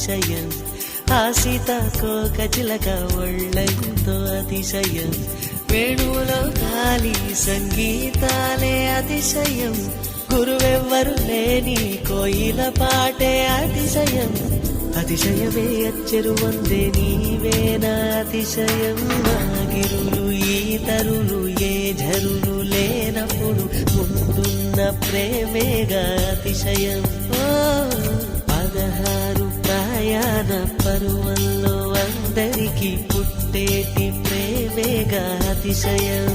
అతిశయం, ఆ సీతాకోక చిలక ఒళ్ళెంతో అతిశయం, వేణువులో గాలి సంగీతాలే అతిశయం, గురువెవ్వరు లేని కోయిల పాటే అతిశయం, అతిశయమే అచ్చెరు వందే నీవేనా అతిశయం, గిరులు ఈ తరులు ఏ ఝరులు లేనప్పుడు ముందున్న ప్రేమేగా అతిశయం. 16 ప్రయాణ పరువల్లో అందరికీ పుట్టేటి ప్రేమేగా అతిశయం.